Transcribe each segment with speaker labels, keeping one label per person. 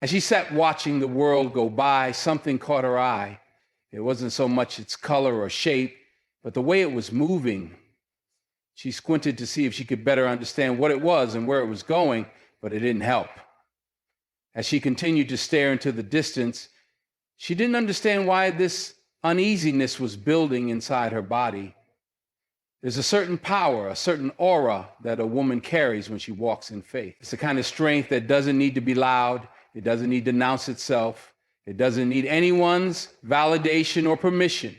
Speaker 1: As she sat watching the world go by, something caught her eye. It wasn't so much its color or shape, but the way it was moving. She squinted to see if she could better understand what it was and where it was going, but it didn't help. As she continued to stare into the distance, she didn't understand why this uneasiness was building inside her body. There's a certain power, a certain aura that a woman carries when she walks in faith. It's the kind of strength that doesn't need to be loud. It doesn't need to announce itself. It doesn't need anyone's validation or permission.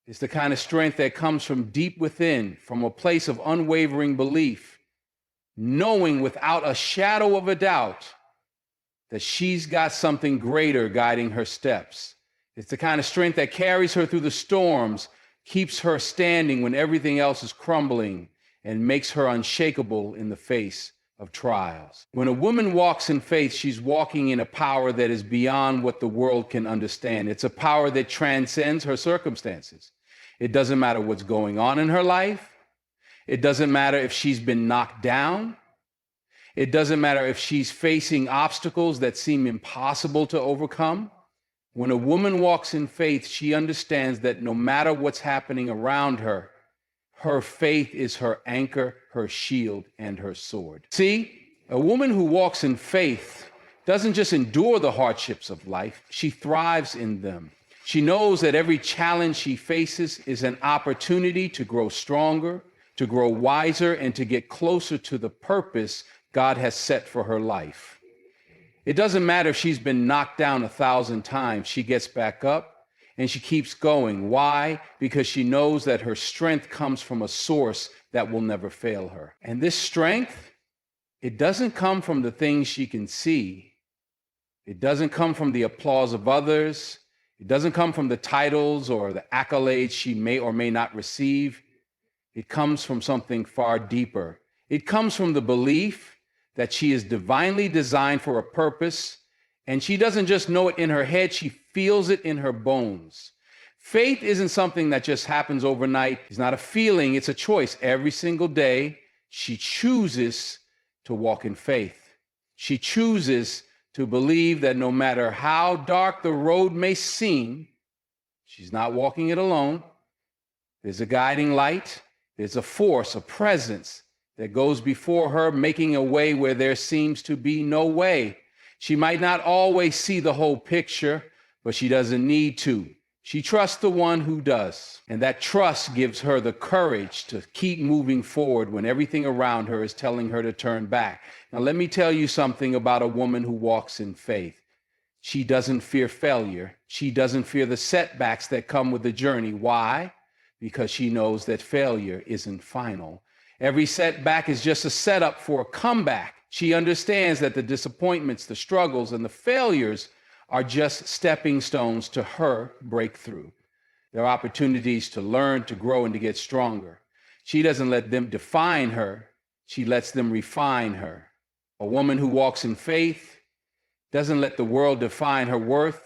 Speaker 1: It's the kind of strength that comes from deep within, from a place of unwavering belief, knowing without a shadow of a doubt that she's got something greater guiding her steps. It's the kind of strength that carries her through the storms, keeps her standing when everything else is crumbling, and makes her unshakable in the face of trials. When a woman walks in faith, she's walking in a power that is beyond what the world can understand. It's a power that transcends her circumstances. It doesn't matter what's going on in her life. It doesn't matter if she's been knocked down. It doesn't matter if she's facing obstacles that seem impossible to overcome. When a woman walks in faith, she understands that no matter what's happening around her, her faith is her anchor, her shield, and her sword. See, a woman who walks in faith doesn't just endure the hardships of life, she thrives in them. She knows that every challenge she faces is an opportunity to grow stronger, to grow wiser, and to get closer to the purpose God has set for her life. It doesn't matter if she's been knocked down 1,000 times, she gets back up and she keeps going. Why? Because she knows that her strength comes from a source that will never fail her. And this strength, it doesn't come from the things she can see. It doesn't come from the applause of others. It doesn't come from the titles or the accolades she may or may not receive. It comes from something far deeper. It comes from the belief that she is divinely designed for a purpose, and she doesn't just know it in her head, she feels it in her bones. Faith isn't something that just happens overnight. It's not a feeling, it's a choice. Every single day, she chooses to walk in faith. She chooses to believe that no matter how dark the road may seem, she's not walking it alone. There's a guiding light. There's a force, a presence that goes before her, making a way where there seems to be no way. She might not always see the whole picture, but she doesn't need to. She trusts the one who does. And that trust gives her the courage to keep moving forward when everything around her is telling her to turn back. Now, let me tell you something about a woman who walks in faith. She doesn't fear failure. She doesn't fear the setbacks that come with the journey. Why? Because she knows that failure isn't final. Every setback is just a setup for a comeback. She understands that the disappointments, the struggles, and the failures are just stepping stones to her breakthrough. They're opportunities to learn, to grow, and to get stronger. She doesn't let them define her. She lets them refine her. A woman who walks in faith doesn't let the world define her worth.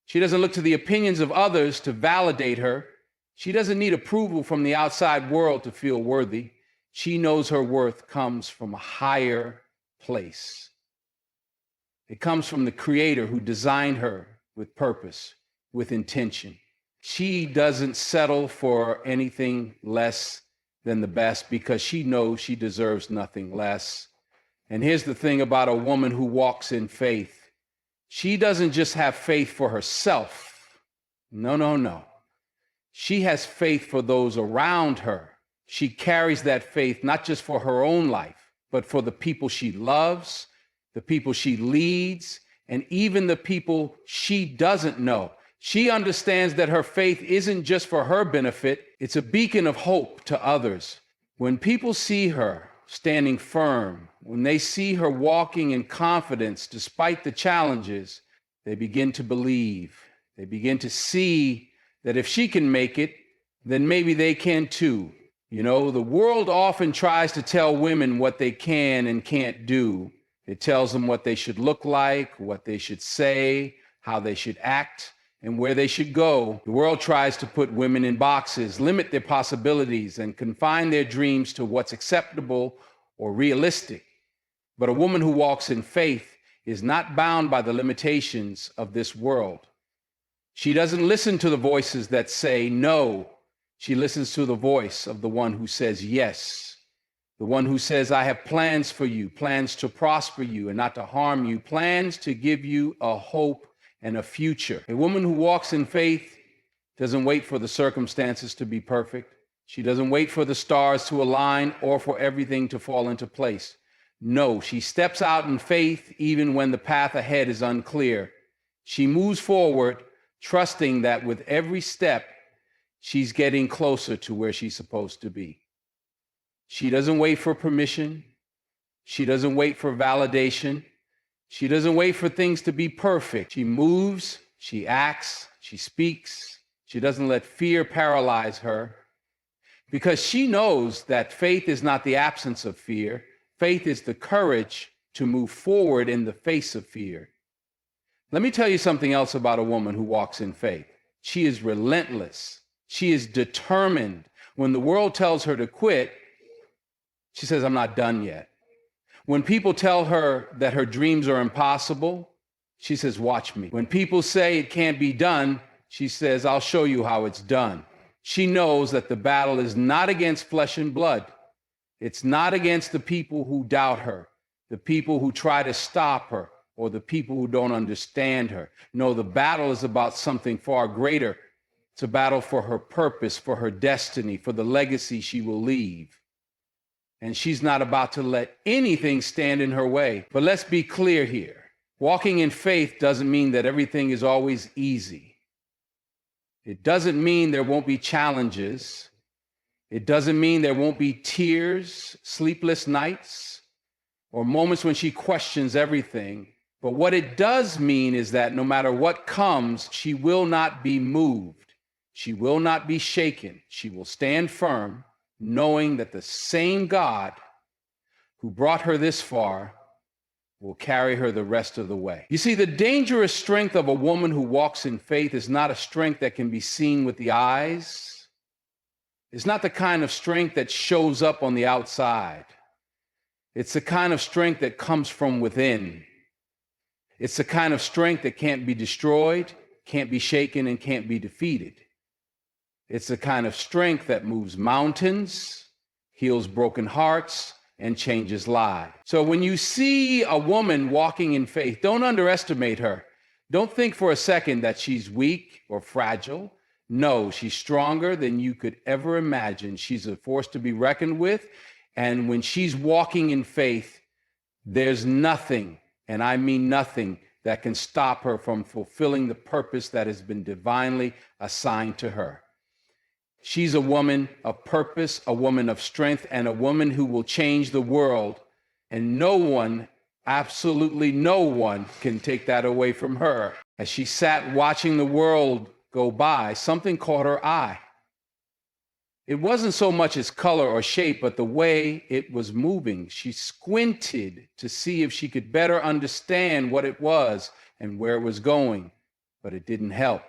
Speaker 1: She doesn't look to the opinions of others to validate her. She doesn't need approval from the outside world to feel worthy. She knows her worth comes from a higher place. It comes from the Creator who designed her with purpose, with intention. She doesn't settle for anything less than the best because she knows she deserves nothing less. And here's the thing about a woman who walks in faith. She doesn't just have faith for herself. No. She has faith for those around her. She carries that faith not just for her own life, but for the people she loves, the people she leads, and even the people she doesn't know. She understands that her faith isn't just for her benefit, it's a beacon of hope to others. When people see her standing firm, when they see her walking in confidence despite the challenges, they begin to believe. They begin to see that if she can make it, then maybe they can too. You know, the world often tries to tell women what they can and can't do. It tells them what they should look like, what they should say, how they should act, and where they should go. The world tries to put women in boxes, limit their possibilities, and confine their dreams to what's acceptable or realistic. But a woman who walks in faith is not bound by the limitations of this world. She doesn't listen to the voices that say no. She listens to the voice of the one who says yes. The one who says, I have plans for you, plans to prosper you and not to harm you, plans to give you a hope and a future. A woman who walks in faith doesn't wait for the circumstances to be perfect. She doesn't wait for the stars to align or for everything to fall into place. No, she steps out in faith even when the path ahead is unclear. She moves forward, trusting that with every step, she's getting closer to where she's supposed to be. She doesn't wait for permission. She doesn't wait for validation. She doesn't wait for things to be perfect. She moves, she acts, she speaks. She doesn't let fear paralyze her because she knows that faith is not the absence of fear. Faith is the courage to move forward in the face of fear. Let me tell you something else about a woman who walks in faith. She is relentless. She is determined. When the world tells her to quit, she says, I'm not done yet. When people tell her that her dreams are impossible, she says, watch me. When people say it can't be done, she says, I'll show you how it's done. She knows that the battle is not against flesh and blood. It's not against the people who doubt her, the people who try to stop her, or the people who don't understand her. No, the battle is about something far greater. It's a battle for her purpose, for her destiny, for the legacy she will leave. And she's not about to let anything stand in her way. But let's be clear here. Walking in faith doesn't mean that everything is always easy. It doesn't mean there won't be challenges. It doesn't mean there won't be tears, sleepless nights, or moments when she questions everything. But what it does mean is that no matter what comes, she will not be moved. She will not be shaken. She will stand firm, knowing that the same God who brought her this far will carry her the rest of the way. You see, the dangerous strength of a woman who walks in faith is not a strength that can be seen with the eyes. It's not the kind of strength that shows up on the outside. It's the kind of strength that comes from within. It's the kind of strength that can't be destroyed, can't be shaken, and can't be defeated. It's the kind of strength that moves mountains, heals broken hearts, and changes lives. So when you see a woman walking in faith, don't underestimate her. Don't think for a second that she's weak or fragile. No, she's stronger than you could ever imagine. She's a force to be reckoned with. And when she's walking in faith, there's nothing, and I mean nothing, that can stop her from fulfilling the purpose that has been divinely assigned to her. She's a woman of purpose, a woman of strength, and a woman who will change the world. And no one, absolutely no one, can take that away from her. As she sat watching the world go by, something caught her eye. It wasn't so much its color or shape, but the way it was moving. She squinted to see if she could better understand what it was and where it was going, but it didn't help.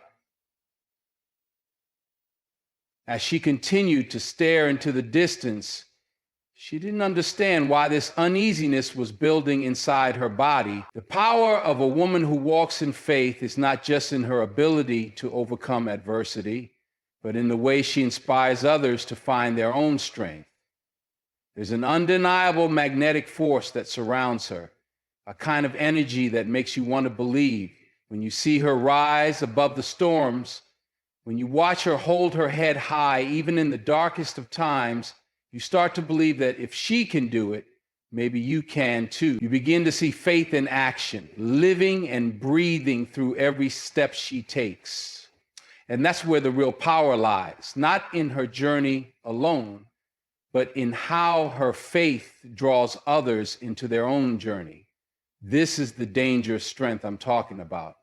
Speaker 1: As she continued to stare into the distance, she didn't understand why this uneasiness was building inside her body. The power of a woman who walks in faith is not just in her ability to overcome adversity, but in the way she inspires others to find their own strength. There's an undeniable magnetic force that surrounds her, a kind of energy that makes you want to believe. When you see her rise above the storms, when you watch her hold her head high, even in the darkest of times, you start to believe that if she can do it, maybe you can too. You begin to see faith in action, living and breathing through every step she takes. And that's where the real power lies, not in her journey alone, but in how her faith draws others into their own journey. This is the dangerous strength I'm talking about.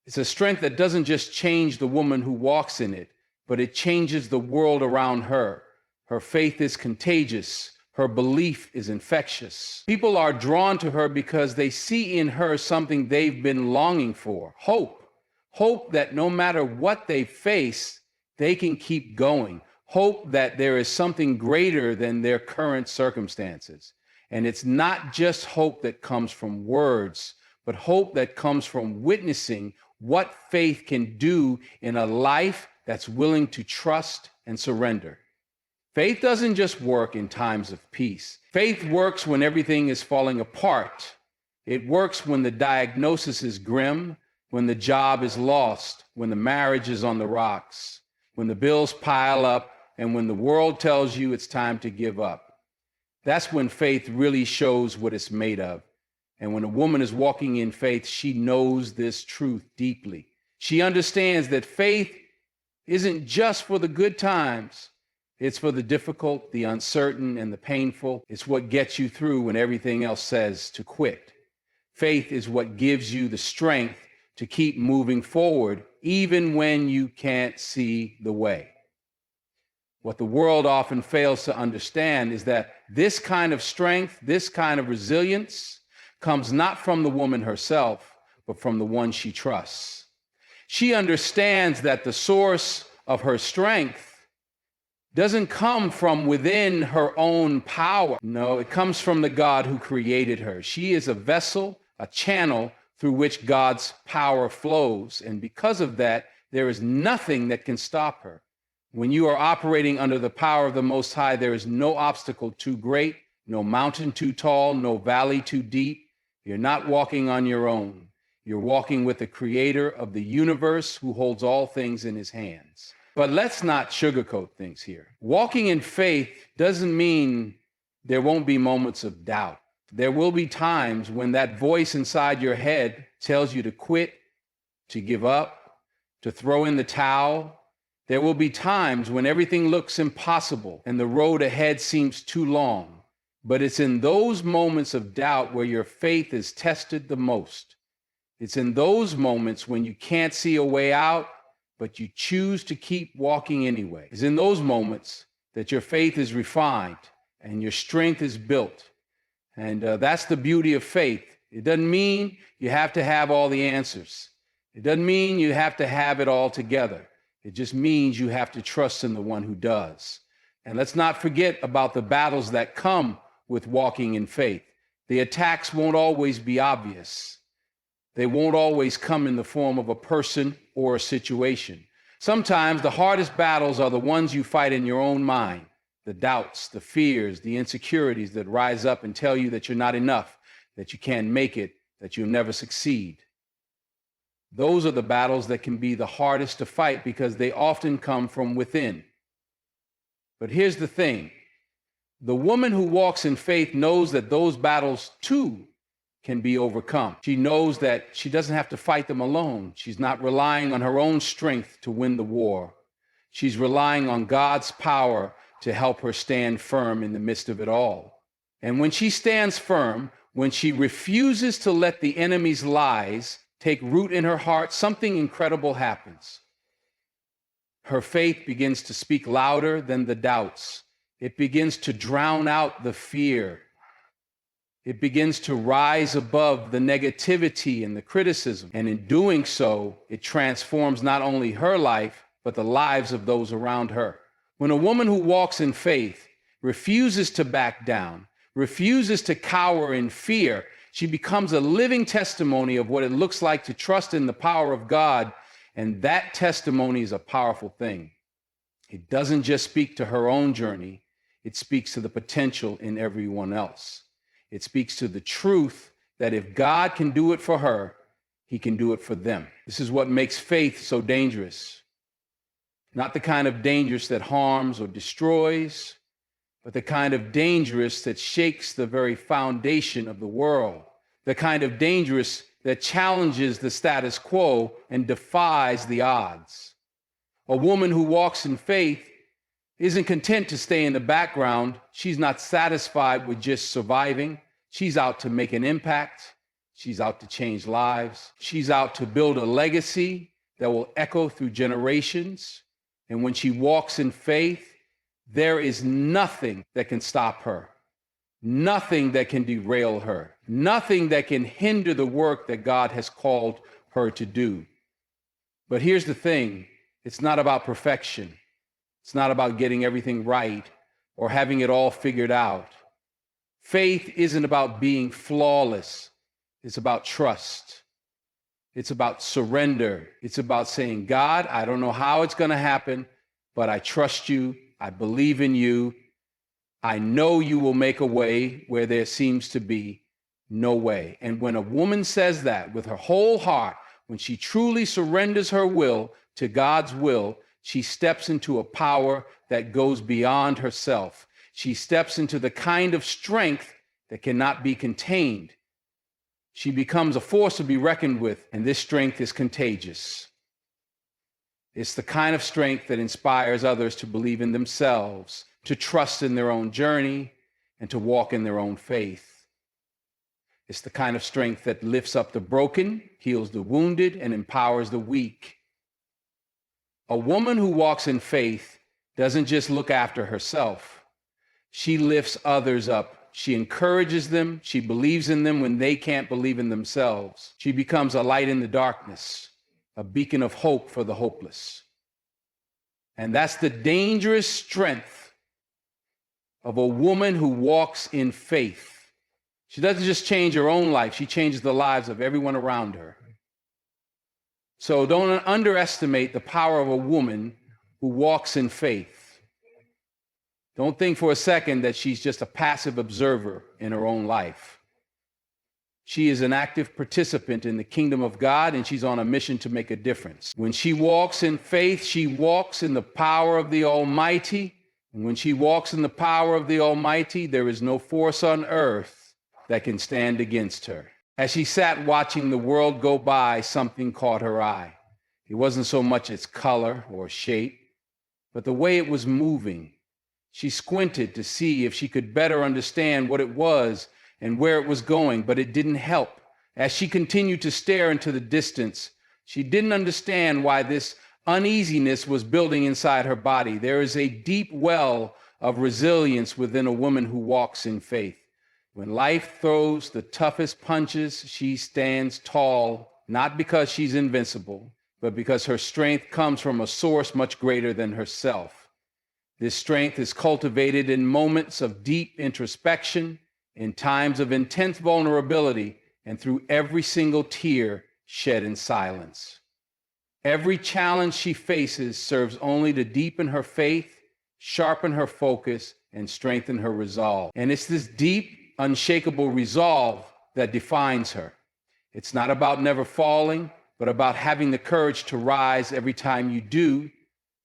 Speaker 1: It's a strength that doesn't just change the woman who walks in it, but it changes the world around her. Her faith is contagious. Her belief is infectious. People are drawn to her because they see in her something they've been longing for, hope. Hope that no matter what they face, they can keep going. Hope that there is something greater than their current circumstances. And it's not just hope that comes from words, but hope that comes from witnessing what faith can do in a life that's willing to trust and surrender. Faith doesn't just work in times of peace. Faith works when everything is falling apart. It works when the diagnosis is grim, when the job is lost, when the marriage is on the rocks, when the bills pile up, and when the world tells you it's time to give up. That's when faith really shows what it's made of. And when a woman is walking in faith, she knows this truth deeply. She understands that faith isn't just for the good times. It's for the difficult, the uncertain, and the painful. It's what gets you through when everything else says to quit. Faith is what gives you the strength to keep moving forward, even when you can't see the way. What the world often fails to understand is that this kind of strength, this kind of resilience, comes not from the woman herself, but from the one she trusts. She understands that the source of her strength doesn't come from within her own power. No, it comes from the God who created her. She is a vessel, a channel through which God's power flows. And because of that, there is nothing that can stop her. When you are operating under the power of the Most High, there is no obstacle too great, no mountain too tall, no valley too deep. You're not walking on your own. You're walking with the Creator of the universe who holds all things in his hands. But let's not sugarcoat things here. Walking in faith doesn't mean there won't be moments of doubt. There will be times when that voice inside your head tells you to quit, to give up, to throw in the towel. There will be times when everything looks impossible and the road ahead seems too long. But it's in those moments of doubt where your faith is tested the most. It's in those moments when you can't see a way out, but you choose to keep walking anyway. It's in those moments that your faith is refined and your strength is built. And that's the beauty of faith. It doesn't mean you have to have all the answers. It doesn't mean you have to have it all together. It just means you have to trust in the one who does. And let's not forget about the battles that come with walking in faith. The attacks won't always be obvious. They won't always come in the form of a person or a situation. Sometimes the hardest battles are the ones you fight in your own mind. The doubts, the fears, the insecurities that rise up and tell you that you're not enough, that you can't make it, that you'll never succeed. Those are the battles that can be the hardest to fight because they often come from within. But here's the thing. The woman who walks in faith knows that those battles too can be overcome. She knows that she doesn't have to fight them alone. She's not relying on her own strength to win the war. She's relying on God's power to help her stand firm in the midst of it all. And when she stands firm, when she refuses to let the enemy's lies take root in her heart, something incredible happens. Her faith begins to speak louder than the doubts. It begins to drown out the fear. It begins to rise above the negativity and the criticism. And in doing so, it transforms not only her life, but the lives of those around her. When a woman who walks in faith refuses to back down, refuses to cower in fear, she becomes a living testimony of what it looks like to trust in the power of God. And that testimony is a powerful thing. It doesn't just speak to her own journey. It speaks to the potential in everyone else. It speaks to the truth that if God can do it for her, he can do it for them. This is what makes faith so dangerous. Not the kind of dangerous that harms or destroys, but the kind of dangerous that shakes the very foundation of the world. The kind of dangerous that challenges the status quo and defies the odds. A woman who walks in faith isn't content to stay in the background. She's not satisfied with just surviving. She's out to make an impact. She's out to change lives. She's out to build a legacy that will echo through generations. And when she walks in faith, there is nothing that can stop her, nothing that can derail her, nothing that can hinder the work that God has called her to do. But here's the thing, it's not about perfection. It's not about getting everything right or having it all figured out. Faith isn't about being flawless. It's about trust. It's about surrender. It's about saying, God, I don't know how it's going to happen, but I trust you. I believe in you. I know you will make a way where there seems to be no way. And when a woman says that with her whole heart, when she truly surrenders her will to God's will, she steps into a power that goes beyond herself. She steps into the kind of strength that cannot be contained. She becomes a force to be reckoned with, and this strength is contagious. It's the kind of strength that inspires others to believe in themselves, to trust in their own journey, and to walk in their own faith. It's the kind of strength that lifts up the broken, heals the wounded, and empowers the weak. A woman who walks in faith doesn't just look after herself. She lifts others up. She encourages them. She believes in them when they can't believe in themselves. She becomes a light in the darkness, a beacon of hope for the hopeless. And that's the dangerous strength of a woman who walks in faith. She doesn't just change her own life, she changes the lives of everyone around her. So don't underestimate the power of a woman who walks in faith. Don't think for a second that she's just a passive observer in her own life. She is an active participant in the kingdom of God, and she's on a mission to make a difference. When she walks in faith, she walks in the power of the Almighty. And when she walks in the power of the Almighty, there is no force on earth that can stand against her. As she sat watching the world go by, something caught her eye. It wasn't so much its color or shape, but the way it was moving. She squinted to see if she could better understand what it was and where it was going, but it didn't help. As she continued to stare into the distance, she didn't understand why this uneasiness was building inside her body. There is a deep well of resilience within a woman who walks in faith. When life throws the toughest punches, she stands tall, not because she's invincible, but because her strength comes from a source much greater than herself. This strength is cultivated in moments of deep introspection, in times of intense vulnerability, and through every single tear shed in silence. Every challenge she faces serves only to deepen her faith, sharpen her focus, and strengthen her resolve. And it's this deep, unshakable resolve that defines her. It's not about never falling, but about having the courage to rise every time you do.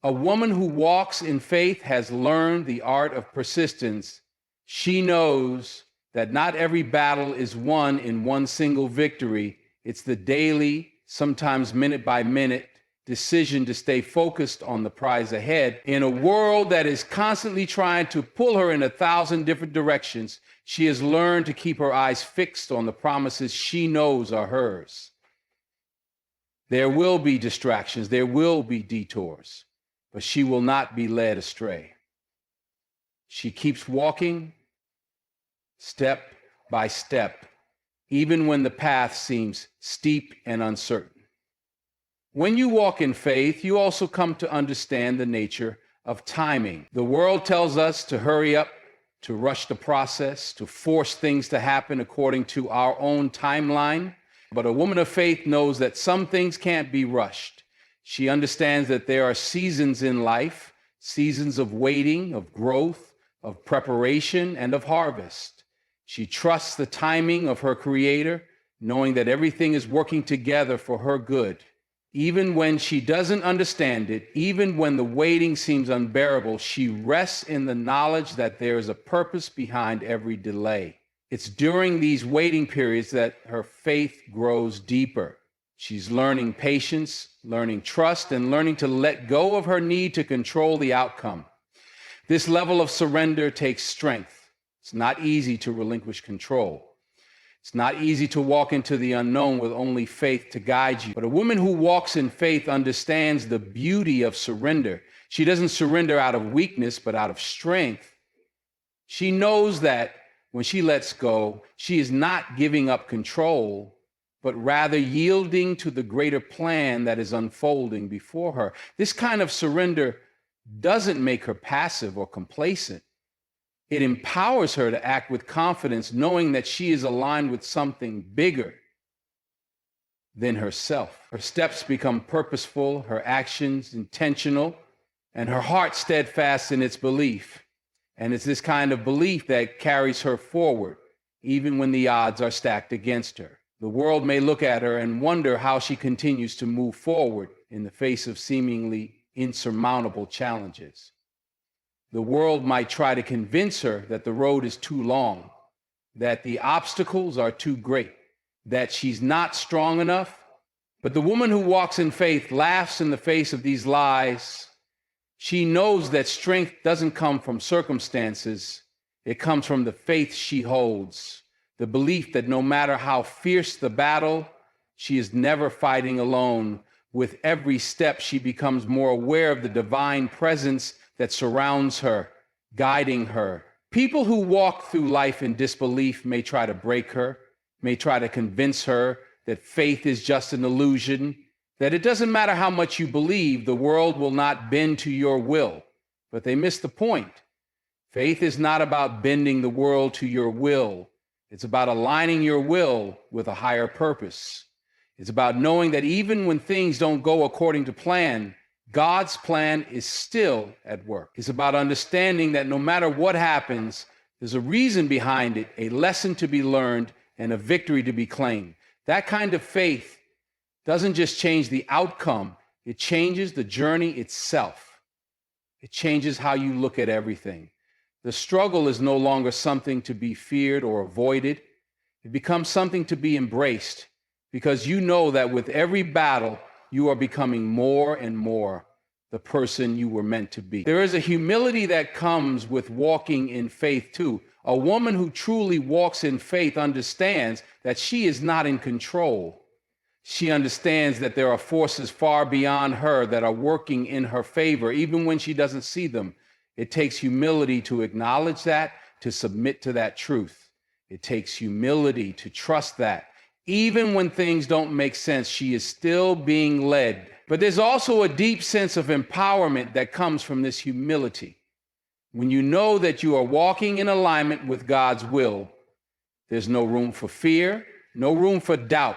Speaker 1: A woman who walks in faith has learned the art of persistence. She knows that not every battle is won in one single victory. It's the daily, sometimes minute by minute, decision to stay focused on the prize ahead. In a world that is constantly trying to pull her in 1,000 different directions, she has learned to keep her eyes fixed on the promises she knows are hers. There will be distractions, there will be detours, but she will not be led astray. She keeps walking step by step, even when the path seems steep and uncertain. When you walk in faith, you also come to understand the nature of timing. The world tells us to hurry up, to rush the process, to force things to happen according to our own timeline. But a woman of faith knows that some things can't be rushed. She understands that there are seasons in life, seasons of waiting, of growth, of preparation, and of harvest. She trusts the timing of her Creator, knowing that everything is working together for her good. Even when she doesn't understand it, even when the waiting seems unbearable, she rests in the knowledge that there is a purpose behind every delay. It's during these waiting periods that her faith grows deeper. She's learning patience, learning trust, and learning to let go of her need to control the outcome. This level of surrender takes strength. It's not easy to relinquish control. It's not easy to walk into the unknown with only faith to guide you. But a woman who walks in faith understands the beauty of surrender. She doesn't surrender out of weakness, but out of strength. She knows that when she lets go, she is not giving up control, but rather yielding to the greater plan that is unfolding before her. This kind of surrender doesn't make her passive or complacent. It empowers her to act with confidence, knowing that she is aligned with something bigger. than herself. Her steps become purposeful, her actions intentional, and her heart steadfast in its belief. And it's this kind of belief that carries her forward, even when the odds are stacked against her. The world may look at her and wonder how she continues to move forward in the face of seemingly insurmountable challenges. The world might try to convince her that the road is too long, that the obstacles are too great, that she's not strong enough. But the woman who walks in faith laughs in the face of these lies. She knows that strength doesn't come from circumstances. It comes from the faith she holds, the belief that no matter how fierce the battle, she is never fighting alone. With every step, she becomes more aware of the divine presence that surrounds her, guiding her. People who walk through life in disbelief may try to break her, may try to convince her that faith is just an illusion, that it doesn't matter how much you believe, the world will not bend to your will. But they miss the point. Faith is not about bending the world to your will. It's about aligning your will with a higher purpose. It's about knowing that even when things don't go according to plan, God's plan is still at work. It's about understanding that no matter what happens, there's a reason behind it, a lesson to be learned, and a victory to be claimed. That kind of faith doesn't just change the outcome, it changes the journey itself. It changes how you look at everything. The struggle is no longer something to be feared or avoided. It becomes something to be embraced, because you know that with every battle, you are becoming more and more the person you were meant to be. There is a humility that comes with walking in faith too. A woman who truly walks in faith understands that she is not in control. She understands that there are forces far beyond her that are working in her favor, even when she doesn't see them. It takes humility to acknowledge that, to submit to that truth. It takes humility to trust that. Even when things don't make sense, she is still being led. But there's also a deep sense of empowerment that comes from this humility. When you know that you are walking in alignment with God's will, there's no room for fear, no room for doubt.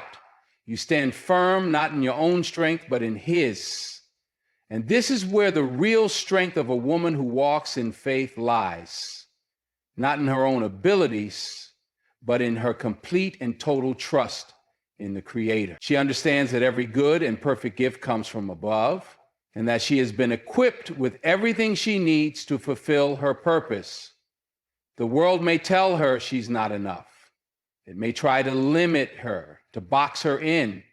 Speaker 1: You stand firm, not in your own strength, but in His. And this is where the real strength of a woman who walks in faith lies. Not in her own abilities, but in her complete and total trust in the Creator. She understands that every good and perfect gift comes from above, and that she has been equipped with everything she needs to fulfill her purpose. The world may tell her she's not enough. It may try to limit her, to box her in.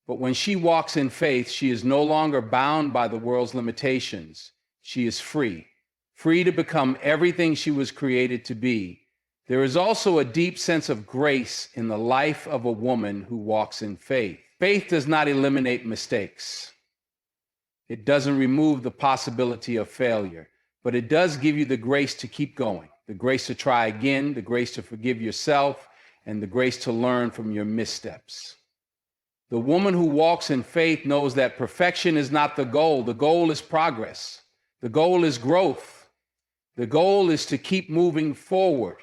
Speaker 1: But when she walks in faith, she is no longer bound by the world's limitations. She is free, free to become everything she was created to be. There is also a deep sense of grace in the life of a woman who walks in faith. Faith does not eliminate mistakes. It doesn't remove the possibility of failure, but it does give you the grace to keep going, the grace to try again, the grace to forgive yourself, and the grace to learn from your missteps. The woman who walks in faith knows that perfection is not the goal. The goal is progress. The goal is growth. The goal is to keep moving forward,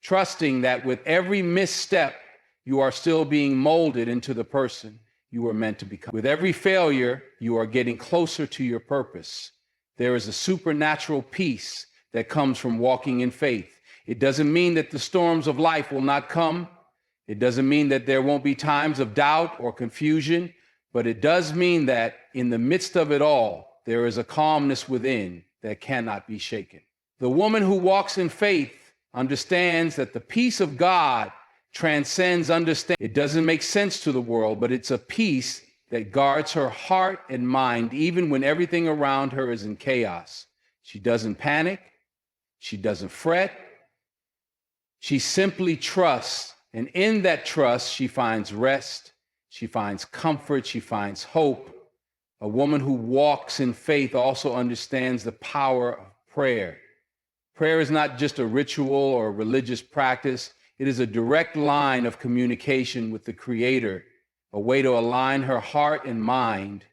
Speaker 1: trusting that with every misstep, you are still being molded into the person you were meant to become. With every failure, you are getting closer to your purpose. There is a supernatural peace that comes from walking in faith. It doesn't mean that the storms of life will not come. It doesn't mean that there won't be times of doubt or confusion, but it does mean that in the midst of it all, there is a calmness within that cannot be shaken. The woman who walks in faith understands that the peace of God transcends understanding. It doesn't make sense to the world, but it's a peace that guards her heart and mind, even when everything around her is in chaos. She doesn't panic. She doesn't fret. She simply trusts, and in that trust, she finds rest. She finds comfort. She finds hope. A woman who walks in faith also understands the power of prayer. Prayer is not just a ritual or a religious practice. It is a direct line of communication with the Creator, a way to align her heart and mind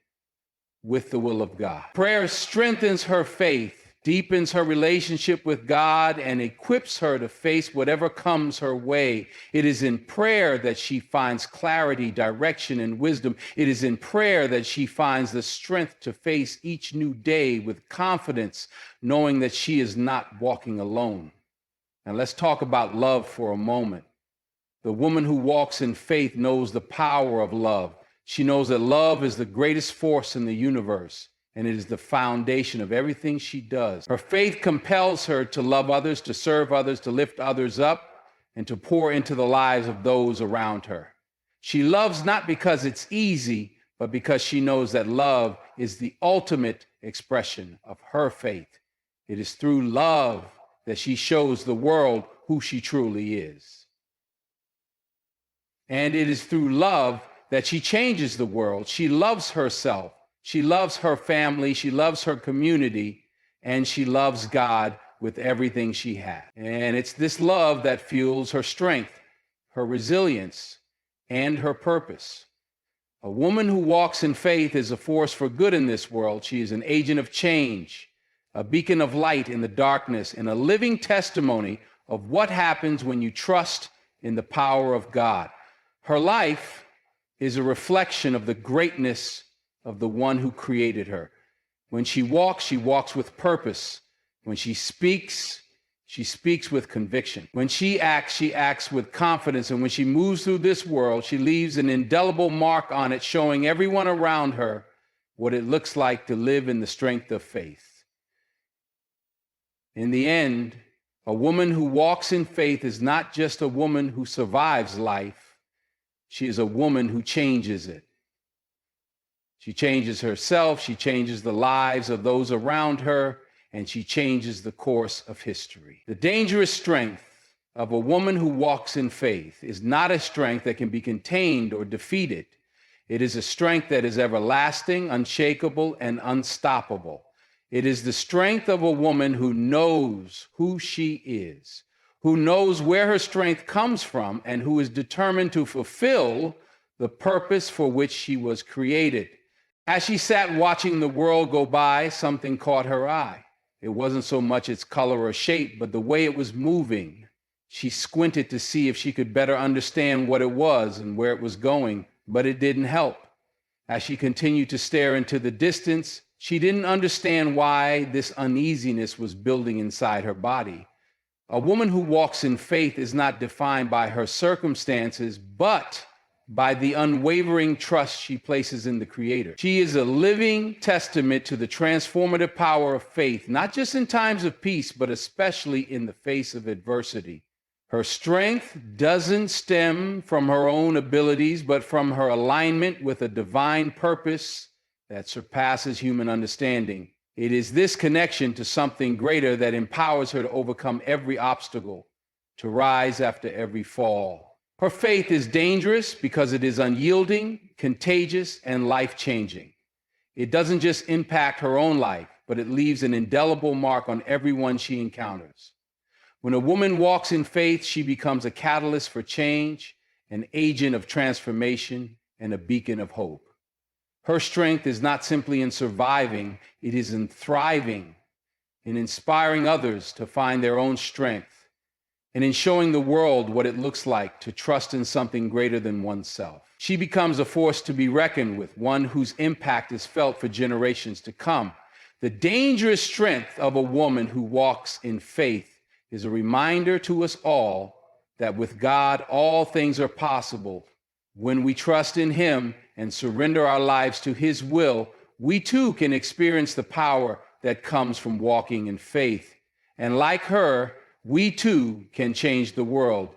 Speaker 1: with the will of God. Prayer strengthens her faith deepens her relationship with God, and equips her to face whatever comes her way. It is in prayer that she finds clarity, direction, and wisdom. It is in prayer that she finds the strength to face each new day with confidence, knowing that she is not walking alone. Now let's talk about love for a moment. The woman who walks in faith knows the power of love. She knows that love is the greatest force in the universe, and it is the foundation of everything she does. Her faith compels her to love others, to serve others, to lift others up, and to pour into the lives of those around her. She loves not because it's easy, but because she knows that love is the ultimate expression of her faith. It is through love that she shows the world who she truly is. And it is through love that she changes the world. She loves herself. She loves her family. She loves her community. And she loves God with everything she has. And it's this love that fuels her strength, her resilience, and her purpose. A woman who walks in faith is a force for good in this world. She is an agent of change, a beacon of light in the darkness, and a living testimony of what happens when you trust in the power of God. Her life is a reflection of the greatness of the one who created her. When she walks with purpose. When she speaks with conviction. When she acts with confidence. And when she moves through this world, she leaves an indelible mark on it, showing everyone around her what it looks like to live in the strength of faith. In the end, a woman who walks in faith is not just a woman who survives life. She is a woman who changes it. She changes herself, she changes the lives of those around her, and she changes the course of history. The dangerous strength of a woman who walks in faith is not a strength that can be contained or defeated. It is a strength that is everlasting, unshakable, and unstoppable. It is the strength of a woman who knows who she is, who knows where her strength comes from, and who is determined to fulfill the purpose for which she was created. As she sat watching the world go by, something caught her eye. It wasn't so much its color or shape, but the way it was moving. She squinted to see if she could better understand what it was and where it was going, but it didn't help. As she continued to stare into the distance, she didn't understand why this uneasiness was building inside her body. A woman who walks in faith is not defined by her circumstances, but by the unwavering trust she places in the Creator. She is a living testament to the transformative power of faith, not just in times of peace, but especially in the face of adversity. Her strength doesn't stem from her own abilities, but from her alignment with a divine purpose that surpasses human understanding. It is this connection to something greater that empowers her to overcome every obstacle, to rise after every fall. Her faith is dangerous because it is unyielding, contagious, and life-changing. It doesn't just impact her own life, but it leaves an indelible mark on everyone she encounters. When a woman walks in faith, she becomes a catalyst for change, an agent of transformation, and a beacon of hope. Her strength is not simply in surviving, it is in thriving, in inspiring others to find their own strength, and in showing the world what it looks like to trust in something greater than oneself. She becomes a force to be reckoned with, one whose impact is felt for generations to come. The dangerous strength of a woman who walks in faith is a reminder to us all that with God, all things are possible. When we trust in Him and surrender our lives to His will, we too can experience the power that comes from walking in faith. And like her, we too can change the world.